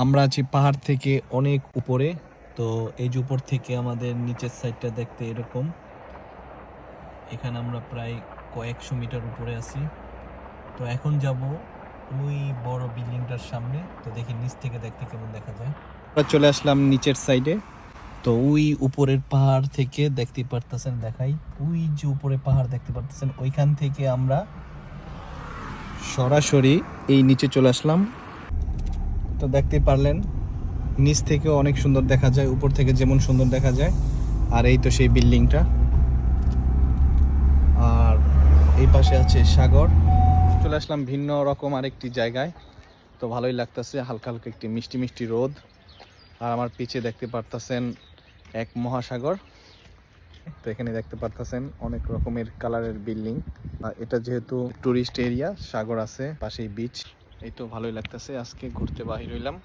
আমরা আছি পাহাড় থেকে অনেক উপরে। তো এই যে উপর থেকে আমাদের নিচের সাইডটা দেখতে এরকম। এখানে আমরা প্রায় কয়েকশো মিটার উপরে আছি। তো এখন যাব ওই বড় বিল্ডিংটার সামনে। তো দেখি নিচ থেকে দেখতে কেমন দেখা যায়। আমরা চলে আসলাম নিচের সাইডে। তো ওই উপরের পাহাড় থেকে দেখতে পারতেছেন, দেখাই ওই যে উপরে পাহাড় দেখতে পারতেছেন, ওইখান থেকে আমরা সরাসরি এই নিচে চলে আসলাম। তো দেখতে পারলেন নিচ থেকে অনেক সুন্দর দেখা যায়, উপর থেকে যেমন সুন্দর দেখা যায়। আর এই তো সেই বিল্ডিংটা, আর এই পাশে আছে সাগর। চলে আসলাম ভিন্ন রকম আরেকটি জায়গায়। তো ভালোই লাগতেছে, হালকা হালকা একটি মিষ্টি মিষ্টি রোদ। আর আমার পিছে দেখতে পারতেছেন এক মহাসাগর। তো এখানে দেখতে পারতেছেন অনেক রকমের কালারের বিল্ডিং। এটা যেহেতু টুরিস্ট এরিয়া, সাগর আছে পাশেই বিচ। এই তো ভালোই লাগতেছে, আজকে ঘুরতে বাহির হইলাম।